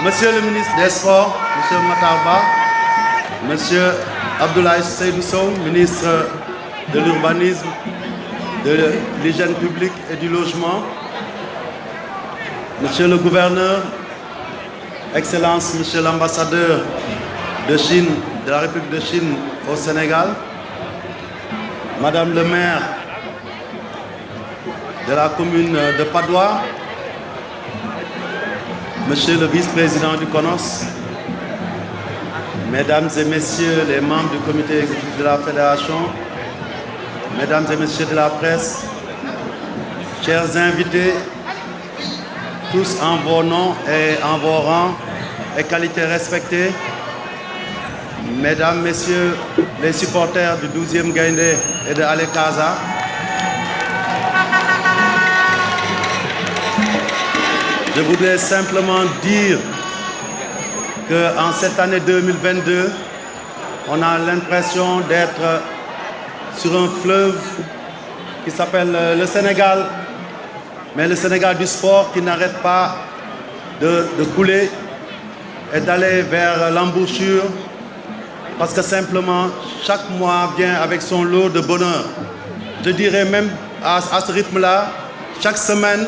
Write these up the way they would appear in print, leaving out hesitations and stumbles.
Monsieur le ministre des Sports, Monsieur Matarba, Monsieur Abdoulaye Seydou Sow, ministre de l'Urbanisme, de l'Hygiène publique et du Logement, Monsieur le gouverneur, Excellence Monsieur l'ambassadeur de Chine, de la République de Chine au Sénégal, Madame le maire de la commune de Padoua, Monsieur le vice-président du CONOS, Mesdames et Messieurs les membres du comité exécutif de la Fédération, Mesdames et Messieurs de la presse, chers invités, tous en vos noms et en vos rangs et qualités respectées, Mesdames, Messieurs les supporters du 12e Gaïndé et de Ale Casa, je voudrais simplement dire qu'en cette année 2022, on a l'impression d'être sur un fleuve qui s'appelle le Sénégal, mais le Sénégal du sport qui n'arrête pas de couler et d'aller vers l'embouchure, parce que simplement chaque mois vient avec son lot de bonheur. Je dirais même à ce rythme-là, chaque semaine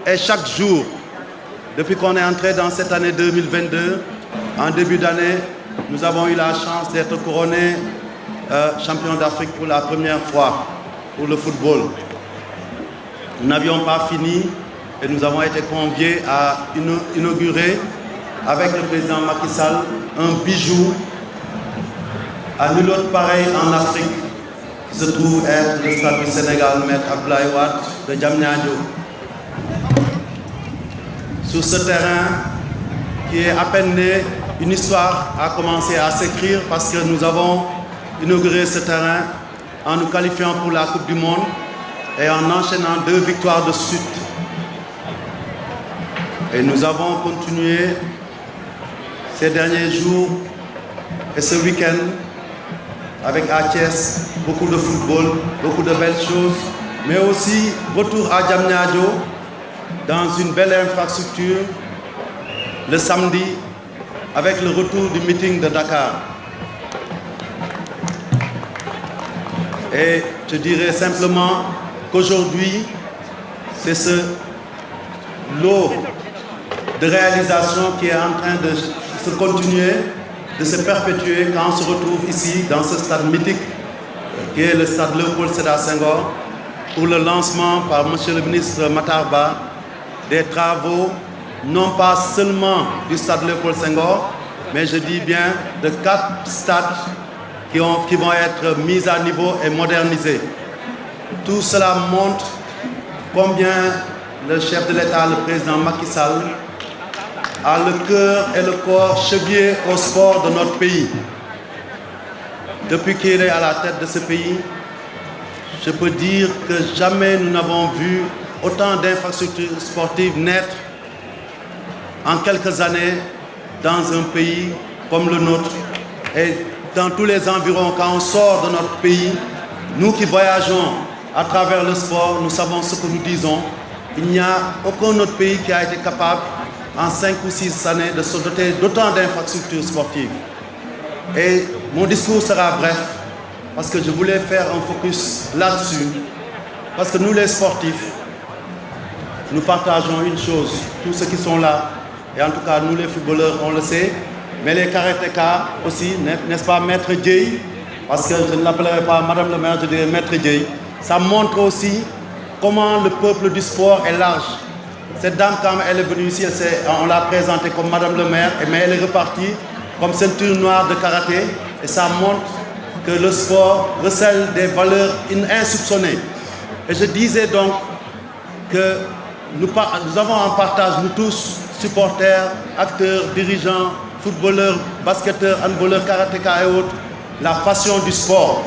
et chaque jour. Depuis qu'on est entré dans cette année 2022, en début d'année, nous avons eu la chance d'être couronnés champions d'Afrique pour la première fois pour le football. Nous n'avions pas fini et nous avons été conviés à inaugurer avec le président Macky Sall un bijou à nul autre pareil en Afrique, qui se trouve être le stade du Sénégal, Maître Abdoulaye Wade de Diamniadio. Sur ce terrain qui est à peine né, une histoire a commencé à s'écrire parce que nous avons inauguré ce terrain en nous qualifiant pour la Coupe du Monde et en enchaînant 2 victoires de suite. Et nous avons continué ces derniers jours et ce week-end avec Thiès, beaucoup de football, beaucoup de belles choses, mais aussi retour à Diamniadio dans une belle infrastructure le samedi avec le retour du meeting de Dakar. Et je dirais simplement qu'aujourd'hui, c'est ce lot de réalisation qui est en train de se continuer, de se perpétuer quand on se retrouve ici dans ce stade mythique qui est le stade Léopold Sédar Senghor pour le lancement par M. le ministre Matarba des travaux non pas seulement du stade Léopold Senghor, mais je dis bien de 4 stades qui vont être mis à niveau et modernisés. Tout cela montre combien le chef de l'État, le président Macky Sall, a le cœur et le corps chevillés au sport de notre pays. Depuis qu'il est à la tête de ce pays, je peux dire que jamais nous n'avons vu autant d'infrastructures sportives naître en quelques années dans un pays comme le nôtre. Et dans tous les environs, quand on sort de notre pays, nous qui voyageons à travers le sport, nous savons ce que nous disons. Il n'y a aucun autre pays qui a été capable, en 5 ou 6 années, de se doter d'autant d'infrastructures sportives. Et mon discours sera bref, parce que je voulais faire un focus là-dessus. Parce que nous, les sportifs, nous partageons une chose, tous ceux qui sont là, et en tout cas nous les footballeurs, on le sait, mais les karatékas aussi, n'est-ce pas, Maître Dieye, parce que je ne l'appellerai pas Madame le maire, je dirais Maître Dieye. Ça montre aussi comment le peuple du sport est large. Cette dame, quand elle est venue ici, on l'a présentée comme Madame le maire, mais elle est repartie comme ceinture noire de karaté, et ça montre que le sport recèle des valeurs insoupçonnées. Et je disais donc que nous avons en partage, nous tous, supporters, acteurs, dirigeants, footballeurs, basketteurs, handballeurs, karatékas et autres, la passion du sport.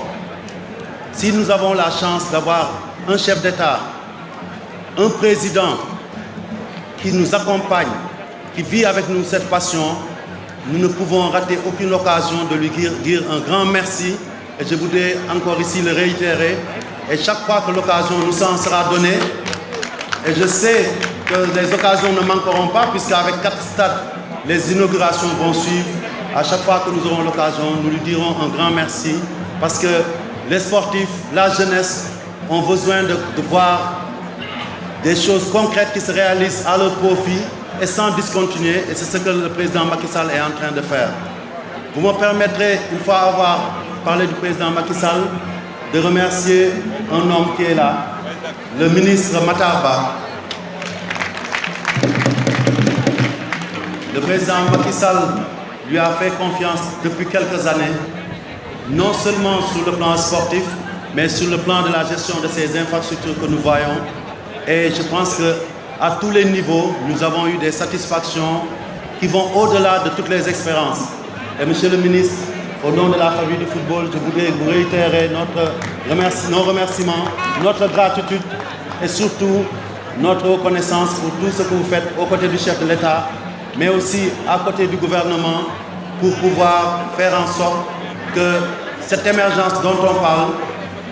Si nous avons la chance d'avoir un chef d'État, un président qui nous accompagne, qui vit avec nous cette passion, nous ne pouvons rater aucune occasion de lui dire un grand merci. Et je voudrais encore ici le réitérer. Et chaque fois que l'occasion nous en sera donnée, et je sais que les occasions ne manqueront pas, puisqu'avec 4 stades les inaugurations vont suivre. À chaque fois que nous aurons l'occasion, nous lui dirons un grand merci parce que les sportifs, la jeunesse ont besoin de voir des choses concrètes qui se réalisent à leur profit et sans discontinuer. Et c'est ce que le président Macky Sall est en train de faire. Vous me permettrez, une fois avoir parlé du président Macky Sall, de remercier un homme qui est là, le ministre Matar Ba. Le président Macky Sall lui a fait confiance depuis quelques années, non seulement sur le plan sportif, mais sur le plan de la gestion de ces infrastructures que nous voyons. Et je pense qu'à tous les niveaux, nous avons eu des satisfactions qui vont au-delà de toutes les expériences. Et Monsieur le ministre, au nom de la famille du football, je voudrais vous réitérer nos remerciements, notre gratitude et surtout notre reconnaissance pour tout ce que vous faites aux côtés du chef de l'État, mais aussi à côté du gouvernement pour pouvoir faire en sorte que cette émergence dont on parle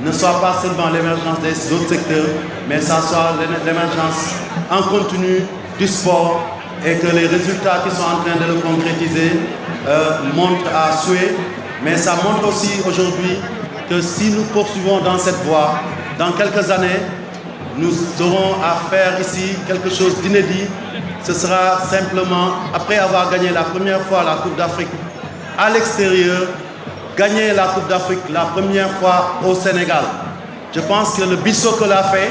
ne soit pas seulement l'émergence des autres secteurs, mais ça soit l'émergence en continu du sport et que les résultats qui sont en train de le concrétiser montrent à souhait. Mais ça montre aussi aujourd'hui que si nous poursuivons dans cette voie, dans quelques années, nous aurons à faire ici quelque chose d'inédit. Ce sera simplement, après avoir gagné la première fois la Coupe d'Afrique à l'extérieur, gagner la Coupe d'Afrique la première fois au Sénégal. Je pense que le Bissoko l'a fait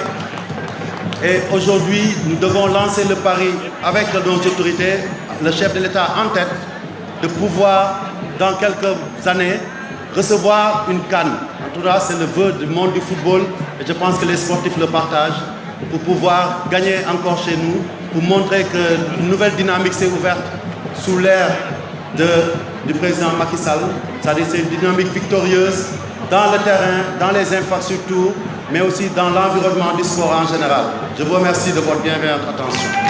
et aujourd'hui nous devons lancer le pari avec nos autorités, le chef de l'État en tête, de pouvoir dans quelques années recevoir une CAN. En tout cas, c'est le vœu du monde du football et je pense que les sportifs le partagent pour pouvoir gagner encore chez nous, pour montrer qu'une nouvelle dynamique s'est ouverte sous l'ère du président Macky Sall. C'est-à-dire c'est une dynamique victorieuse dans le terrain, dans les infrastructures, mais aussi dans l'environnement du sport en général. Je vous remercie de votre bienveillante attention.